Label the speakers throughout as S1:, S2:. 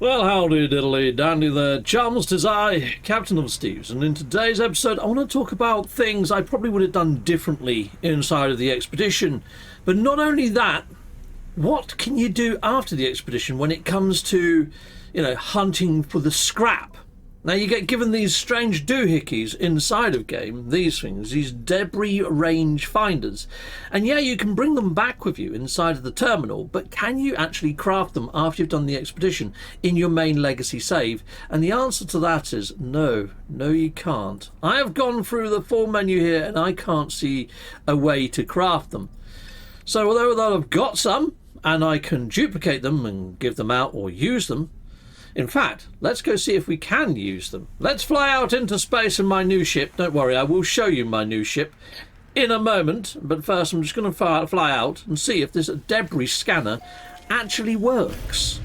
S1: Well, howdy diddly dandy there, chums, 'tis I, Captain of Steves, and in today's episode I want to talk about things I probably would have done differently inside of the expedition. But not only that, what can you do after the expedition when it comes to, hunting for the scrap? Now you get given these strange doohickeys inside of game, these things, these debris rangefinders. And yeah, you can bring them back with you inside of the terminal, but can you actually craft them after you've done the expedition in your main legacy save? And the answer to that is no, you can't. I have gone through the full menu here and I can't see a way to craft them. So although I've got some and I can duplicate them and give them out or use them, in fact, let's go see if we can use them. Let's fly out into space in my new ship. Don't worry, I will show you my new ship in a moment. But first, I'm just going to fly out and see if this debris scanner actually works.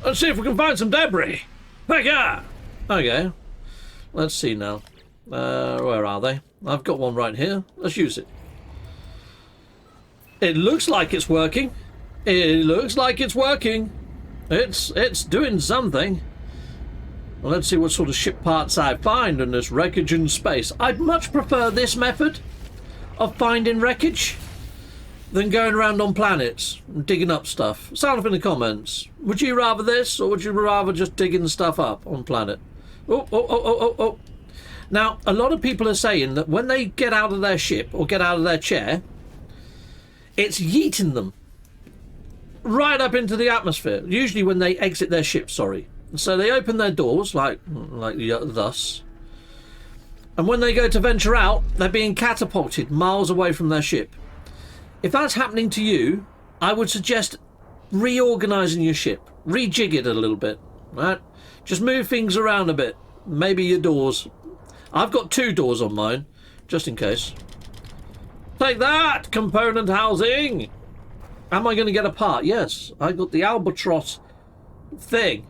S1: Let's see if we can find some debris. Heck yeah! Okay, let's see now. Where are they? I've got one right here. Let's use it. It looks like it's working. It looks like it's working. It's doing something. Well, let's see what sort of ship parts I find in this wreckage in space. I'd much prefer this method of finding wreckage than going around on planets and digging up stuff. Sound off in the comments. Would you rather this, or would you rather just digging stuff up on planet? Oh. Now, a lot of people are saying that when they get out of their ship or get out of their chair, it's yeeting them right up into the atmosphere, usually when they exit their ship, So they open their doors, like thus. And when they go to venture out, they're being catapulted miles away from their ship. If that's happening to you, I would suggest reorganising your ship. Rejig it a little bit, right? Just move things around a bit. Maybe your doors. I've got 2 doors on mine, just in case. Take that, component housing! Am I going to get a part? Yes, I got the albatross thing.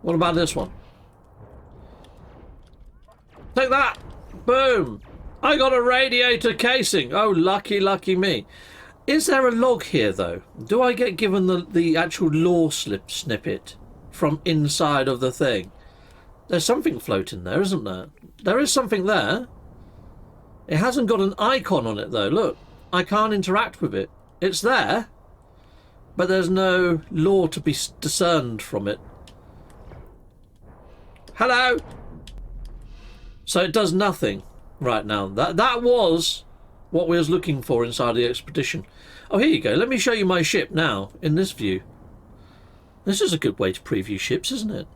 S1: What about this one? Take that! Boom! I got a radiator casing. Oh, lucky me. Is there a log here, though? Do I get given the actual lore snippet from inside of the thing? There's something floating there, isn't there? There is something there. It hasn't got an icon on it, though. Look, I can't interact with it. It's there, but there's no lore to be discerned from it. Hello? So it does nothing right now. That was what we was looking for inside the expedition. Oh, here you go. Let me show you my ship now in this view. This is a good way to preview ships, isn't it?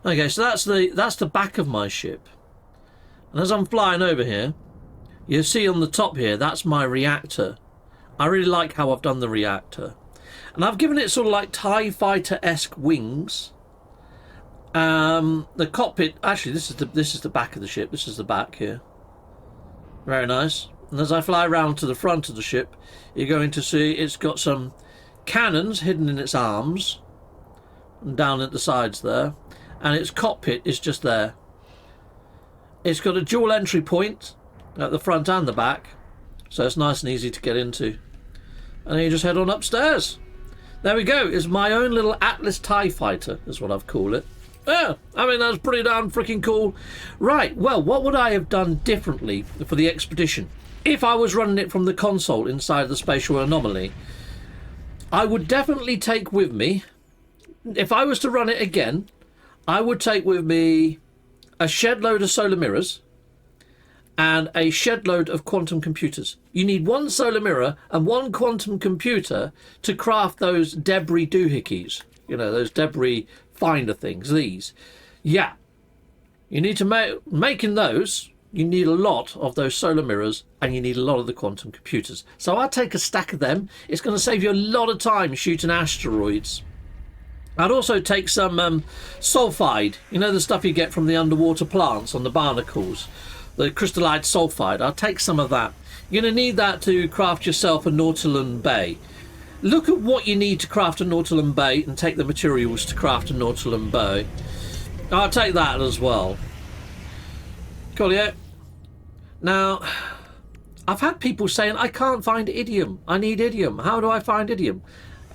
S1: Okay, so that's the back of my ship. And as I'm flying over here, you see on the top here, that's my reactor. I really like how I've done the reactor. And I've given it sort of like TIE Fighter-esque wings. The cockpit, actually this is the back of the ship. This is the back here. Very nice. And as I fly around to the front of the ship, you're going to see it's got some cannons hidden in its arms and down at the sides there. And its cockpit is just there. It's got a dual entry point at the front and the back, so it's nice and easy to get into. And then you just head on upstairs. There we go. It's my own little Atlas TIE Fighter, is what I've called it. Yeah, I mean, that's pretty darn freaking cool. Right, well, what would I have done differently for the expedition? If I was running it from the console inside the spatial anomaly, I would definitely take with me, if I was to run it again, I would take with me a shed load of solar mirrors and a shed load of quantum computers. You need 1 solar mirror and 1 quantum computer to craft those debris doohickeys. Those debris finder things, these. Yeah. You need to making those, you need a lot of those solar mirrors and you need a lot of the quantum computers. So I'll take a stack of them. It's going to save you a lot of time shooting asteroids. I'd also take some sulfide, the stuff you get from the underwater plants on the barnacles. The crystallized sulfide. I'll take some of that. You're going to need that to craft yourself a Nautilus Bay. Look at what you need to craft a Nautilus Bay and take the materials to craft a Nautilus Bay. I'll take that as well. Cool, yeah. Now, I've had people saying, I can't find idiom. I need idiom. How do I find idiom?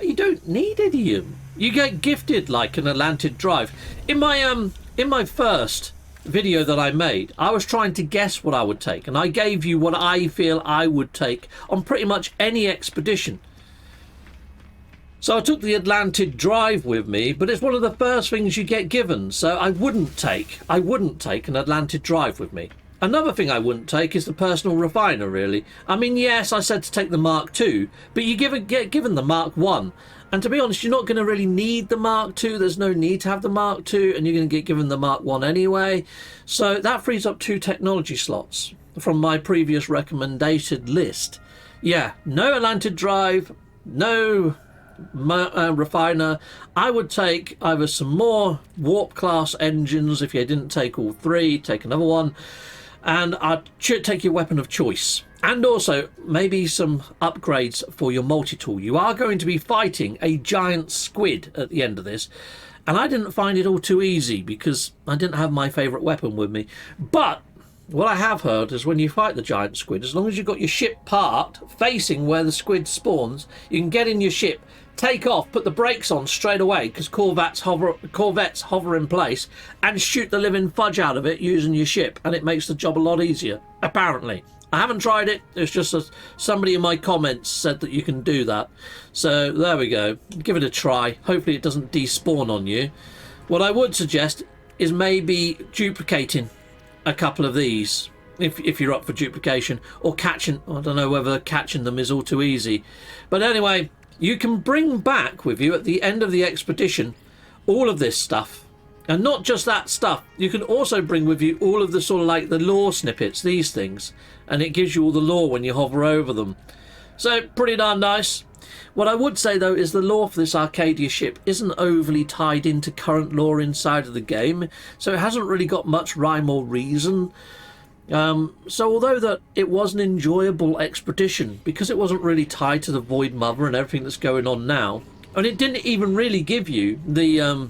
S1: You don't need any of them. You get gifted like an Atlantic drive. In my first video that I made, I was trying to guess what I would take, and I gave you what I feel I would take on pretty much any expedition. So I took the Atlantic drive with me, but it's one of the first things you get given, so I wouldn't take an Atlantic drive with me. Another thing I wouldn't take is the personal refiner, really. I mean, yes, I said to take the Mark II, but you get given the Mark I. And to be honest, you're not going to really need the Mark II. There's no need to have the Mark II, and you're going to get given the Mark I anyway. So that frees up 2 technology slots from my previous recommended list. Yeah, no Atlantic drive, no refiner. I would take either some more warp class engines. If you didn't take all 3, take another one. And I'd take your weapon of choice. And also, maybe some upgrades for your multi-tool. You are going to be fighting a giant squid at the end of this. And I didn't find it all too easy because I didn't have my favourite weapon with me. But what I have heard is when you fight the giant squid, as long as you've got your ship parked facing where the squid spawns, you can get in your ship, take off, put the brakes on straight away because corvettes hover in place, and shoot the living fudge out of it using your ship, and it makes the job a lot easier, apparently. I haven't tried it. It's just that somebody in my comments said that you can do that. So there we go. Give it a try. Hopefully it doesn't despawn on you. What I would suggest is maybe duplicating a couple of these if you're up for duplication, or catching. I don't know whether catching them is all too easy. But anyway, you can bring back with you at the end of the expedition all of this stuff. And not just that stuff, you can also bring with you all of the sort of like the lore snippets, these things, and it gives you all the lore when you hover over them. So pretty darn nice. What I would say though is the lore for this Arcadia ship isn't overly tied into current lore inside of the game, so it hasn't really got much rhyme or reason. So although that it was an enjoyable expedition, because it wasn't really tied to the Void Mother and everything that's going on now, and it didn't even really give you the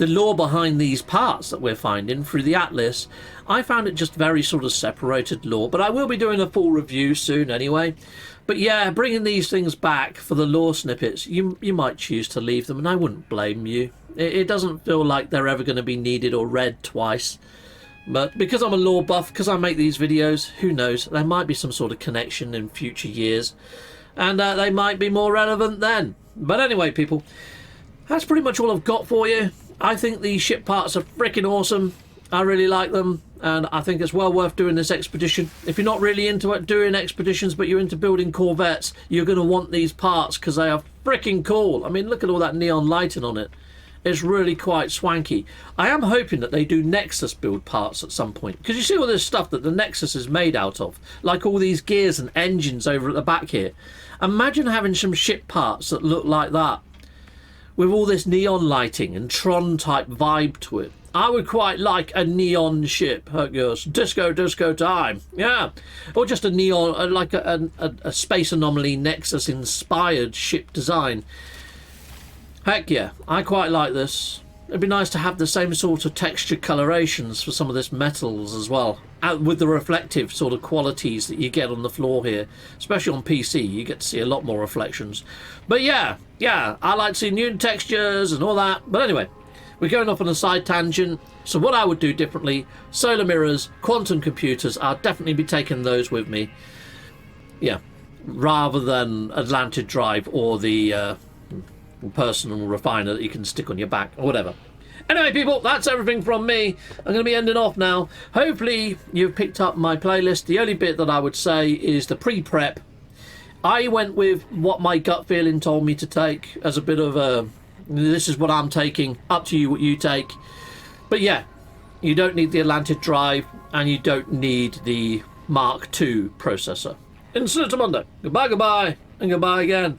S1: lore behind these parts that we're finding through the Atlas, I found it just very sort of separated lore. But I will be doing a full review soon anyway. But yeah, bringing these things back for the lore snippets, you might choose to leave them, and I wouldn't blame you. It doesn't feel like they're ever going to be needed or read twice. But because I'm a lore buff, because I make these videos, who knows, there might be some sort of connection in future years. And they might be more relevant then. But anyway, people, that's pretty much all I've got for you. I think these ship parts are freaking awesome. I really like them, and I think it's well worth doing this expedition. If you're not really into doing expeditions, but you're into building corvettes, you're going to want these parts because they are freaking cool. I mean, look at all that neon lighting on it. It's really quite swanky. I am hoping that they do Nexus build parts at some point, because you see all this stuff that the Nexus is made out of, like all these gears and engines over at the back here. Imagine having some ship parts that look like that, with all this neon lighting and Tron type vibe to it. I would quite like a neon ship. It goes disco time, yeah, or just a neon, like a Space Anomaly Nexus inspired ship design. Heck yeah, I quite like this. It'd be nice to have the same sort of texture colorations for some of this metals as well, with the reflective sort of qualities that you get on the floor here. Especially on PC, you get to see a lot more reflections. But yeah, I like seeing new textures and all that. But anyway, we're going off on a side tangent. So what I would do differently, solar mirrors, quantum computers, I'll definitely be taking those with me. Yeah, rather than Atlantic Drive or the personal refiner that you can stick on your back or whatever. Anyway, people, that's everything from me. I'm going to be ending off now. Hopefully you've picked up my playlist. The only bit that I would say is the pre-prep. I went with what my gut feeling told me to take as a bit of a, this is what I'm taking, up to you what you take. But yeah, you don't need the Atlantic Drive, and you don't need the Mark II processor. Incident Monday. Goodbye, and goodbye again.